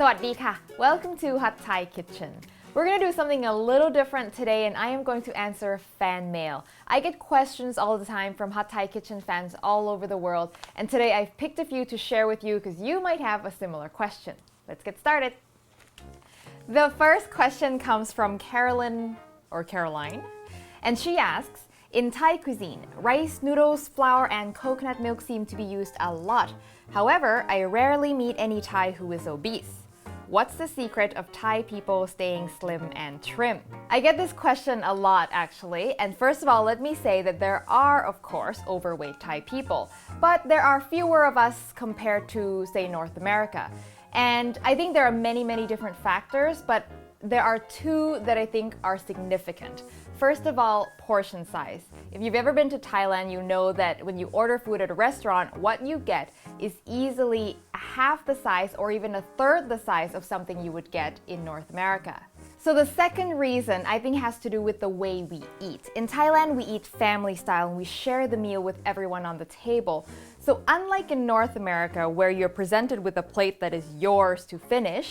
สวัสดีค่ะ Welcome to Hot Thai Kitchen. We're going to do something a little different today and I am going to answer fan mail. I get questions all the time from Hot Thai Kitchen fans all over the world and today I've picked a few to share with you because you might have a similar question. Let's get started. The first question comes from Caroline and she asks, in Thai cuisine, rice, noodles, flour and coconut milk seem to be used a lot. However, I rarely meet any Thai who is obese. What's the secret of Thai people staying slim and trim? I get this question a lot actually, and first of all, let me say that there are, of course, overweight Thai people, but there are fewer of us compared to, say, North America. And I think there are many different factors, but there are two that I think are significant. First of all, portion size. If you've ever been to Thailand, you know that when you order food at a restaurant, what you get is easily half the size or even a third the size of something you would get in North America. So the second reason I think has to do with the way we eat. In Thailand, we eat family style and we share the meal with everyone on the table. So unlike in North America, where you're presented with a plate that is yours to finish,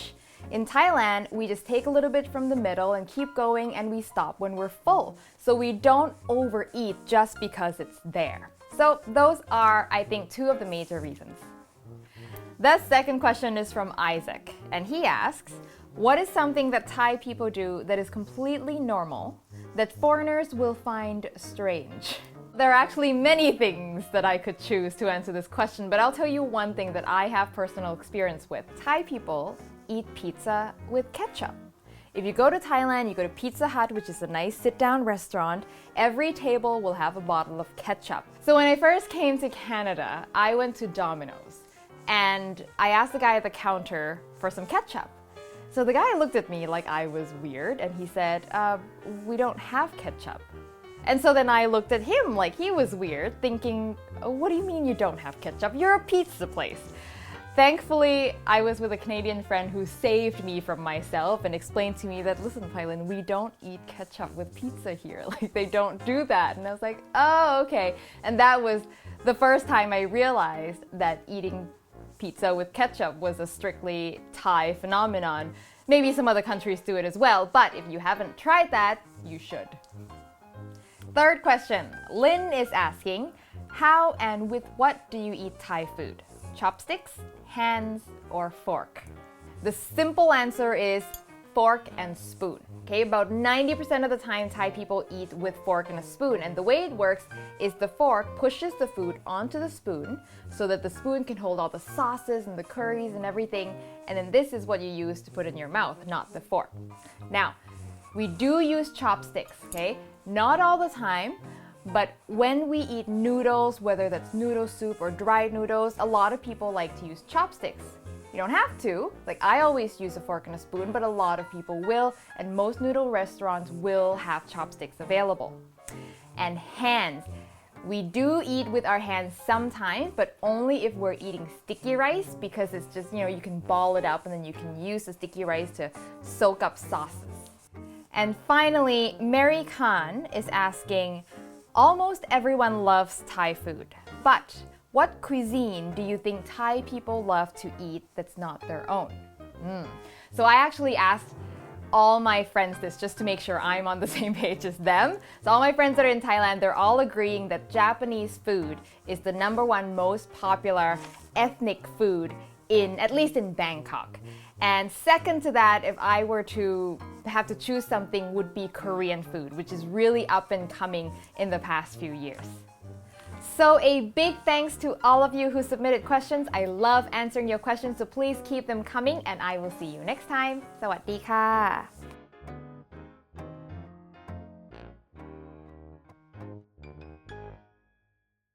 in Thailand, we just take a little bit from the middle and keep going and we stop when we're full. So we don't overeat just because it's there. So those are, I think, two of the major reasons. The second question is from Isaac and he asks, what is something that Thai people do that is completely normal that foreigners will find strange? There are actually many things that I could choose to answer this question, but I'll tell you one thing that I have personal experience with. Thai people eat pizza with ketchup. If you go to Thailand, you go to Pizza Hut, which is a nice sit-down restaurant, every table will have a bottle of ketchup. So when I first came to Canada, I went to Domino's and I asked the guy at the counter for some ketchup. So the guy looked at me like I was weird and he said, we don't have ketchup. And so then I looked at him like he was weird, thinking, what do you mean you don't have ketchup? You're a pizza place. Thankfully, I was with a Canadian friend who saved me from myself and explained to me that, listen, Pailin, we don't eat ketchup with pizza here. Like, they don't do that. And I was like, oh, okay. And that was the first time I realized that eating pizza with ketchup was a strictly Thai phenomenon. Maybe some other countries do it as well, but if you haven't tried that, you should. Third question, Lynn is asking, how and with what do you eat Thai food? Chopsticks, hands, or fork? The simple answer is fork and spoon. Okay, about 90% of the time Thai people eat with fork and a spoon, and the way it works is the fork pushes the food onto the spoon so that the spoon can hold all the sauces and the curries and everything, and then this is what you use to put in your mouth, not the fork. Now, we do use chopsticks, okay? Not all the time, but when we eat noodles, whether that's noodle soup or dried noodles, a lot of people like to use chopsticks. You don't have to, like I always use a fork and a spoon, but a lot of people will, and most noodle restaurants will have chopsticks available. And hands. We do eat with our hands sometimes, but only if we're eating sticky rice because it's just, you can ball it up and then you can use the sticky rice to soak up sauces. And finally, Mary Khan is asking, almost everyone loves Thai food, but what cuisine do you think Thai people love to eat that's not their own? So I actually asked all my friends this just to make sure I'm on the same page as them. So all my friends that are in Thailand, they're all agreeing that Japanese food is the #1 most popular ethnic food at least in Bangkok. And second to that, if I were to have to choose something, would be Korean food, which is really up and coming in the past few years. So a big thanks to all of you who submitted questions. I love answering your questions, so please keep them coming and I will see you next time. สวัสดีค่ะ